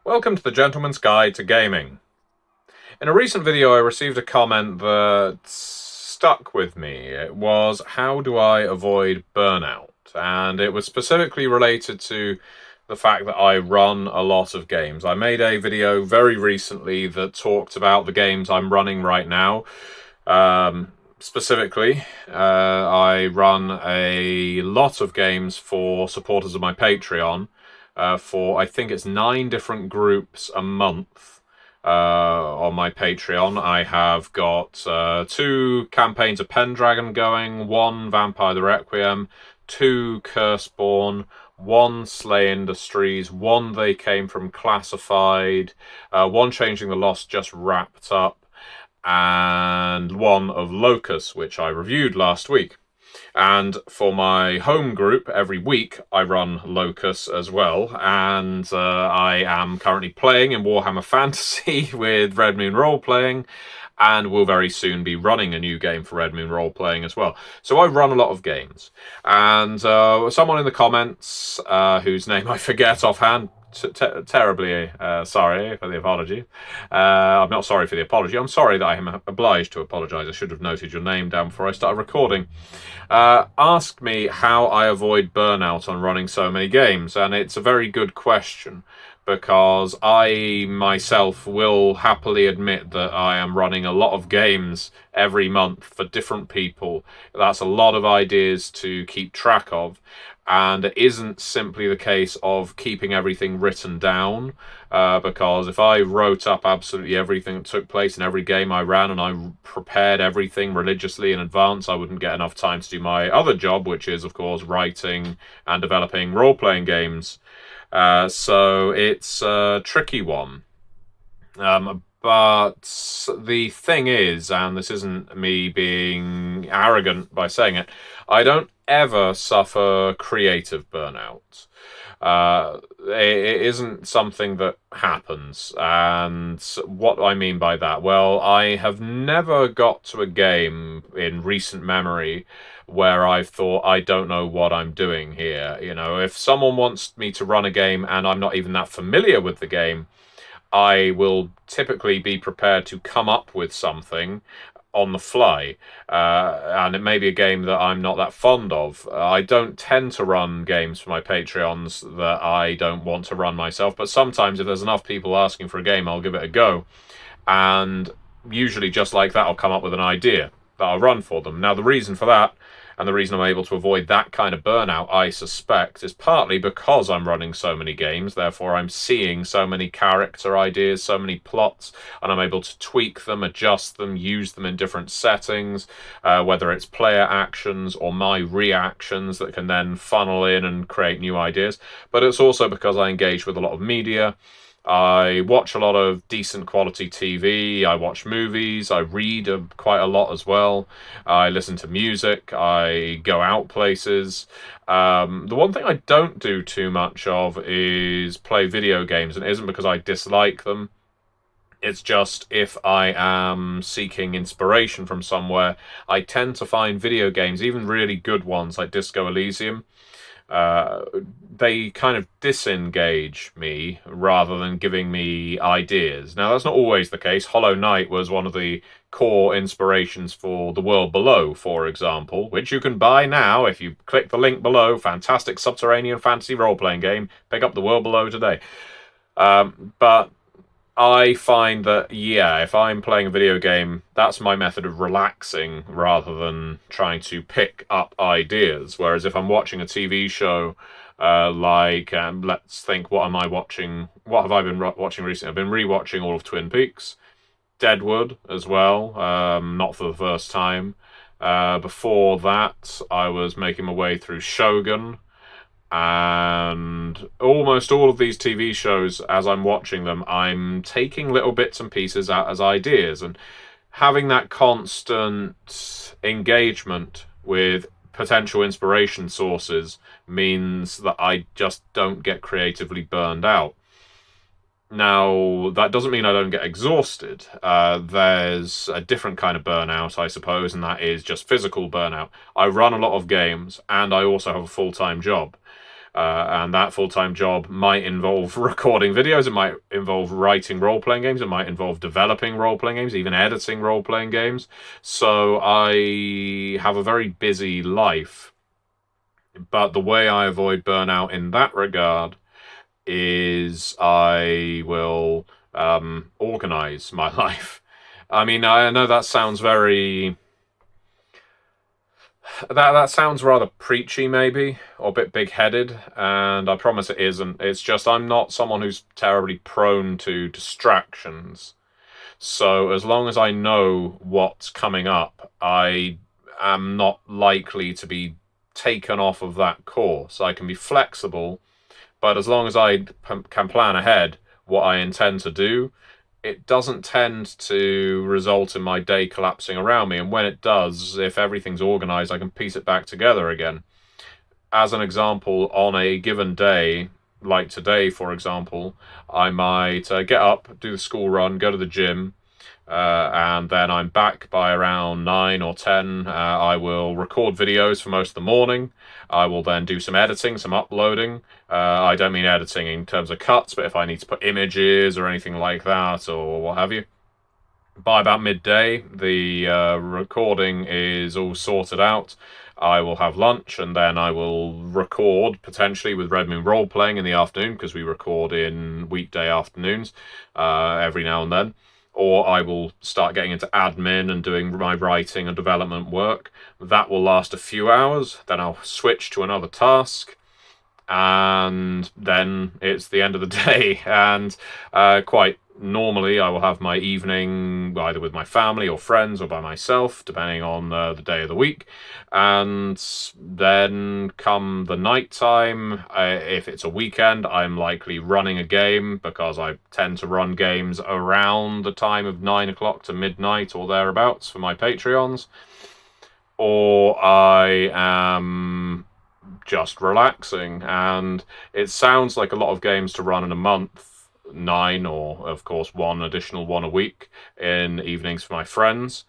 Welcome to the Gentleman's Guide to Gaming. In a recent video I received a comment that stuck with me. It was, how do I avoid burnout? And it was specifically related to the fact that I run a lot of games. I made a video very recently that talked about the games I'm running right now. Specifically, I run a lot of games for supporters of my Patreon. For I think it's 9 different groups a month on my Patreon. I have got 2 campaigns of Pendragon going, 1 Vampire the Requiem, 2 Curseborn, 1 Slay Industries, 1 They Came From Classified, 1 Changing the Lost just wrapped up, and 1 of Locus, which I reviewed last week. And for my home group, every week I run Locus as well, and I am currently playing in Warhammer Fantasy with Red Moon Role Playing, and will very soon be running a new game for Red Moon Role Playing as well. So I run a lot of games, and someone in the comments, whose name I forget offhand, terribly sorry for the apology. I'm not sorry for the apology. I'm sorry that I am obliged to apologise. I should have noted your name down before I started recording. Asked me how I avoid burnout on running so many games, and it's a very good question, because I myself will happily admit that I am running a lot of games every month for different people. That's a lot of ideas to keep track of, and it isn't simply the case of keeping everything written down, because if I wrote up absolutely everything that took place in every game I ran and I prepared everything religiously in advance, I wouldn't get enough time to do my other job, which is, of course, writing and developing role-playing games. So it's a tricky one. But the thing is, and this isn't me being arrogant by saying it, I don't ever suffer creative burnout. It isn't something that happens. And what I mean by that? Well, I have never got to a game in recent memory where I've thought, I don't know what I'm doing here. You know, if someone wants me to run a game and I'm not even that familiar with the game, I will typically be prepared to come up with something on the fly, and it may be a game that I'm not that fond of. I don't tend to run games for my Patreons that I don't want to run myself, but sometimes if there's enough people asking for a game, I'll give it a go, and usually just like that I'll come up with an idea that I'll run for them. Now, the reason for that, and the reason I'm able to avoid that kind of burnout, I suspect, is partly because I'm running so many games. Therefore, I'm seeing so many character ideas, so many plots, and I'm able to tweak them, adjust them, use them in different settings, whether it's player actions or my reactions that can then funnel in and create new ideas. But it's also because I engage with a lot of media. I watch a lot of decent quality TV, I watch movies, I read quite a lot as well, I listen to music, I go out places. The one thing I don't do too much of is play video games, and it isn't because I dislike them. It's just if I am seeking inspiration from somewhere, I tend to find video games, even really good ones like Disco Elysium, they kind of disengage me rather than giving me ideas. Now, that's not always the case. Hollow Knight was one of the core inspirations for The World Below, for example, which you can buy now if you click the link below. Fantastic subterranean fantasy role-playing game. Pick up The World Below today. But I find that, yeah, if I'm playing a video game, that's my method of relaxing rather than trying to pick up ideas. Whereas if I'm watching a TV show, let's think, what am I watching? What have I been watching recently? I've been rewatching all of Twin Peaks, Deadwood as well, not for the first time. Before that, I was making my way through Shogun. And almost all of these TV shows, as I'm watching them, I'm taking little bits and pieces out as ideas, and having that constant engagement with potential inspiration sources means that I just don't get creatively burned out. Now, that doesn't mean I don't get exhausted. There's a different kind of burnout, I suppose, and that is just physical burnout. I run a lot of games, and I also have a full-time job. And that full-time job might involve recording videos, it might involve writing role-playing games, it might involve developing role-playing games, even editing role-playing games. So I have a very busy life. But the way I avoid burnout in that regard is I will organize my life. I mean, I know that sounds very that sounds rather preachy, maybe, or a bit big-headed, and I promise it isn't. It's just I'm not someone who's terribly prone to distractions. So as long as I know what's coming up, I am not likely to be taken off of that course. I can be flexible, but as long as I can plan ahead what I intend to do, it doesn't tend to result in my day collapsing around me. And when it does, if everything's organized, I can piece it back together again. As an example, on a given day, like today, for example, I might get up, do the school run, go to the gym, and then I'm back by around 9 or 10. I will record videos for most of the morning. I will then do some editing, some uploading. I don't mean editing in terms of cuts, but if I need to put images or anything like that or what have you. By about midday, the recording is all sorted out. I will have lunch, and then I will record, potentially with Red Moon Role Playing in the afternoon, because we record in weekday afternoons every now and then. Or I will start getting into admin and doing my writing and development work. That will last a few hours. Then I'll switch to another task, and then it's the end of the day. And quite normally I will have my evening either with my family or friends or by myself, depending on the day of the week. And then come the night time, if it's a weekend, I'm likely running a game, because I tend to run games around the time of 9 o'clock to midnight or thereabouts for my Patreons. Or I am just relaxing, and it sounds like a lot of games to run in a month, 9, or of course one additional one a week in evenings for my friends,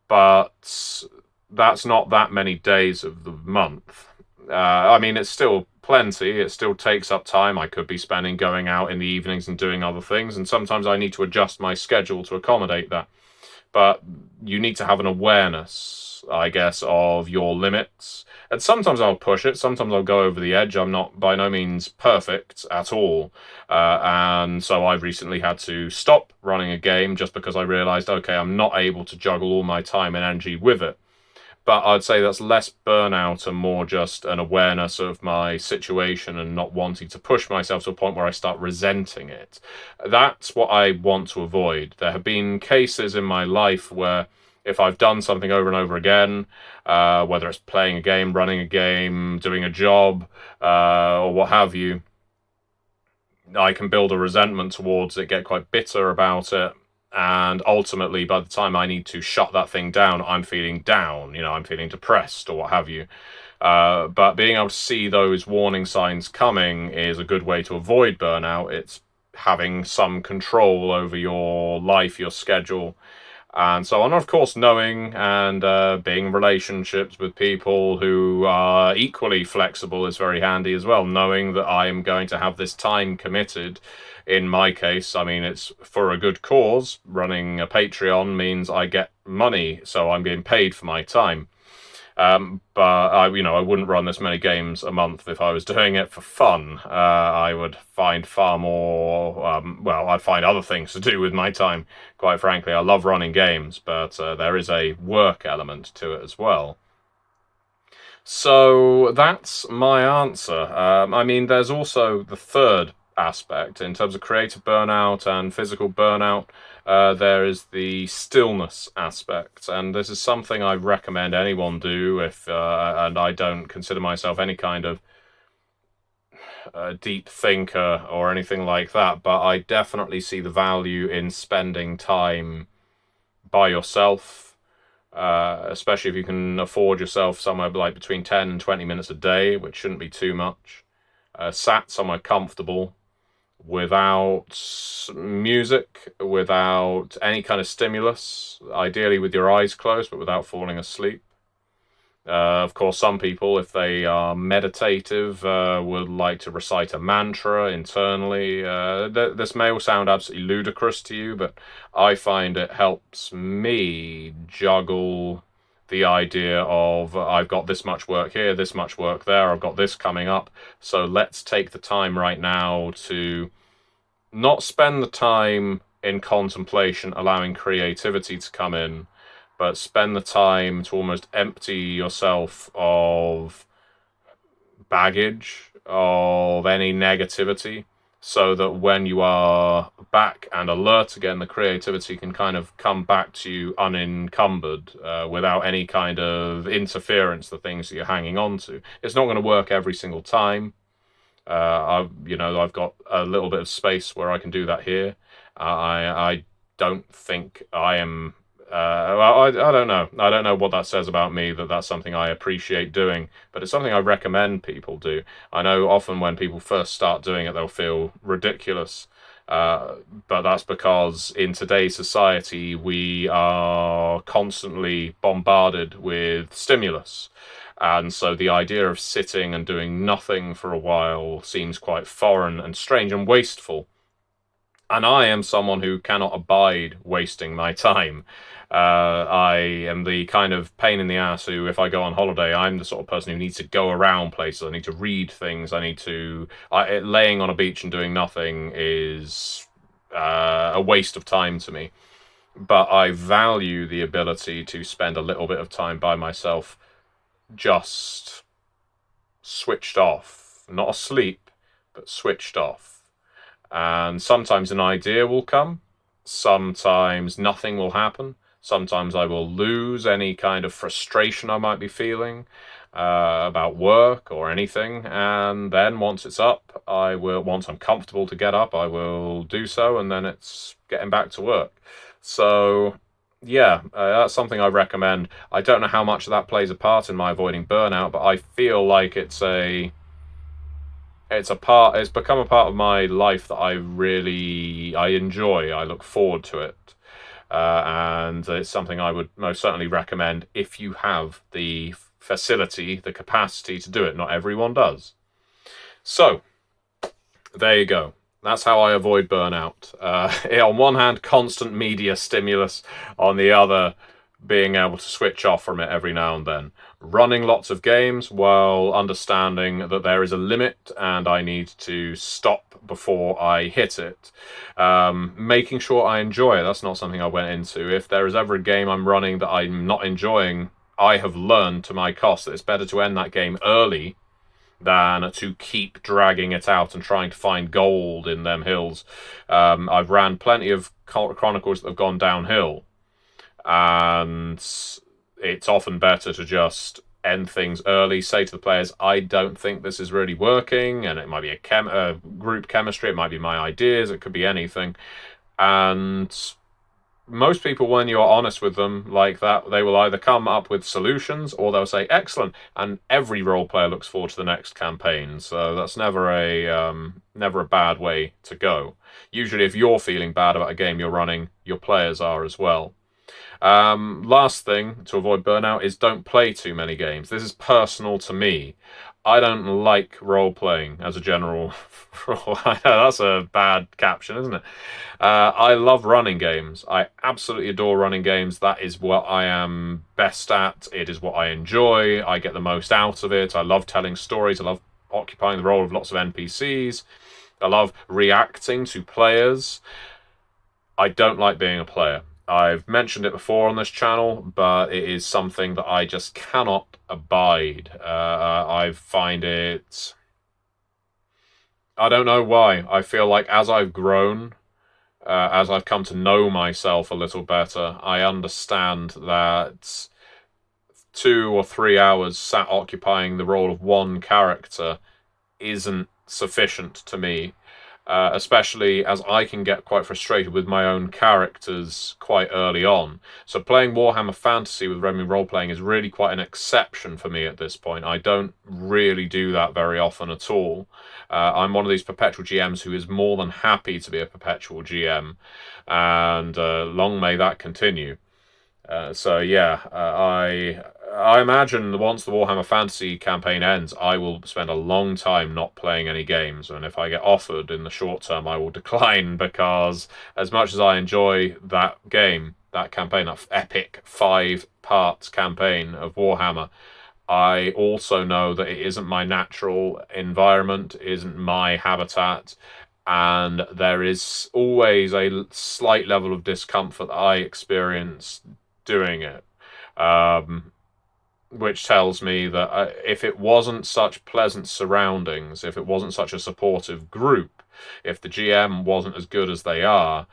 but that's not that many days of the month. I mean, it's still plenty, it still takes up time. I could be spending going out in the evenings and doing other things, and sometimes I need to adjust my schedule to accommodate that. But you need to have an awareness, I guess, of your limits. And sometimes I'll push it, sometimes I'll go over the edge. I'm not by no means perfect at all. And so I've recently had to stop running a game just because I realized, okay, I'm not able to juggle all my time and energy with it. But I'd say that's less burnout and more just an awareness of my situation and not wanting to push myself to a point where I start resenting it. That's what I want to avoid. There have been cases in my life where if I've done something over and over again, whether it's playing a game, running a game, doing a job, or what have you, I can build a resentment towards it, get quite bitter about it. And ultimately, by the time I need to shut that thing down, I'm feeling down, I'm feeling depressed or what have you. But being able to see those warning signs coming is a good way to avoid burnout. It's having some control over your life, your schedule, and so on. Of course, knowing and being in relationships with people who are equally flexible is very handy as well. Knowing that I am going to have this time committed. In my case, I mean, it's for a good cause. Running a Patreon means I get money, so I'm being paid for my time. But I wouldn't run this many games a month if I was doing it for fun. I would find far more, I'd find other things to do with my time, quite frankly. I love running games, but there is a work element to it as well. So that's my answer. I mean, there's also the third aspect in terms of creative burnout and physical burnout. There is the stillness aspect, and this is something I recommend anyone do and I don't consider myself any kind of deep thinker or anything like that, but I definitely see the value in spending time by yourself, especially if you can afford yourself somewhere like between 10 and 20 minutes a day, which shouldn't be too much, sat somewhere comfortable, without music, without any kind of stimulus, ideally with your eyes closed, but without falling asleep. Of course, some people, if they are meditative, would like to recite a mantra internally. This may all sound absolutely ludicrous to you, but I find it helps me juggle the idea of I've got this much work here, this much work there, I've got this coming up. So let's take the time right now to not spend the time in contemplation, allowing creativity to come in, but spend the time to almost empty yourself of baggage, of any negativity, so that when you are back and alert again, the creativity can kind of come back to you unencumbered, without any kind of interference, the things that you're hanging on to. It's not going to work every single time. I've got a little bit of space where I can do that here. I don't think I am. I don't know. I don't know what that says about me, that that's something I appreciate doing, but it's something I recommend people do. I know often when people first start doing it, they'll feel ridiculous. But that's because in today's society, we are constantly bombarded with stimulus. And so the idea of sitting and doing nothing for a while seems quite foreign and strange and wasteful. And I am someone who cannot abide wasting my time. I am the kind of pain in the ass who, if I go on holiday, I'm the sort of person who needs to go around places. I need to read things. Laying on a beach and doing nothing is a waste of time to me. But I value the ability to spend a little bit of time by myself, just switched off. Not asleep, but switched off. And sometimes an idea will come, sometimes nothing will happen, sometimes I will lose any kind of frustration I might be feeling about work or anything, and then once it's up, once I'm comfortable to get up, I will do so, and then it's getting back to work. So yeah, that's something I recommend. I don't know how much of that plays a part in my avoiding burnout, but I feel like it's become a part of my life that I enjoy. I look forward to it. And it's something I would most certainly recommend if you have the facility, the capacity to do it. Not everyone does. So, there you go. That's how I avoid burnout. On one hand, constant media stimulus. On the other, being able to switch off from it every now and then. Running lots of games while understanding that there is a limit and I need to stop before I hit it. Making sure I enjoy it. That's not something I went into. If there is ever a game I'm running that I'm not enjoying, I have learned to my cost that it's better to end that game early than to keep dragging it out and trying to find gold in them hills. I've ran plenty of Chronicles that have gone downhill, and it's often better to just end things early, say to the players, I don't think this is really working, and it might be a group chemistry, it might be my ideas, it could be anything. And most people, when you're honest with them like that, they will either come up with solutions or they'll say, excellent, and every role player looks forward to the next campaign. So that's never a bad way to go. Usually if you're feeling bad about a game you're running, your players are as well. Last thing to avoid burnout is don't play too many games. This is personal to me. I don't like role-playing as a general rule. That's a bad caption, isn't it? I love running games. I absolutely adore running games. That is what I am best at. It is what I enjoy. I get the most out of it. I love telling stories. I love occupying the role of lots of NPCs. I love reacting to players. I don't like being a player. I've mentioned it before on this channel, but it is something that I just cannot abide. I find it... I don't know why. I feel like as I've grown, as I've come to know myself a little better, I understand that 2 or 3 hours sat occupying the role of one character isn't sufficient to me. Especially as I can get quite frustrated with my own characters quite early on. So playing Warhammer Fantasy with Red Moon role-playing is really quite an exception for me at this point. I don't really do that very often at all. I'm one of these perpetual GMs who is more than happy to be a perpetual GM, and long may that continue. I imagine once the Warhammer Fantasy campaign ends, I will spend a long time not playing any games, and if I get offered in the short term, I will decline, because as much as I enjoy that game, that campaign, that epic 5 part campaign of Warhammer, I also know that it isn't my natural environment, isn't my habitat, and there is always a slight level of discomfort that I experience doing it. Um, which tells me that if it wasn't such pleasant surroundings, if it wasn't such a supportive group, if the GM wasn't as good as they are,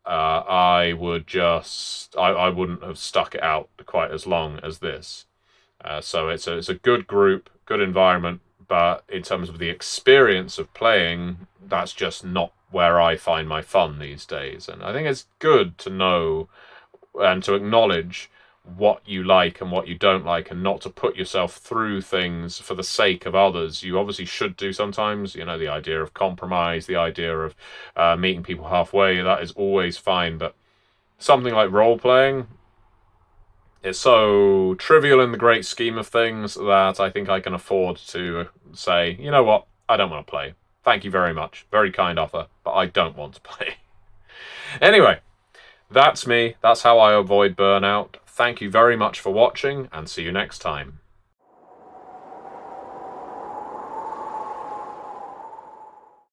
I wouldn't have stuck it out quite as long as this. So it's a good group, good environment, but in terms of the experience of playing, that's just not where I find my fun these days. And I think it's good to know and to acknowledge what you like and what you don't like, and not to put yourself through things for the sake of others. You obviously should do sometimes, you know, the idea of compromise, the idea of meeting people halfway, that is always fine. But something like role playing is so trivial in the great scheme of things that I think I can afford to say, you know what, I don't want to play. Thank you very much. Very kind offer, but I don't want to play. Anyway, that's me. That's how I avoid burnout. Thank you very much for watching, and see you next time.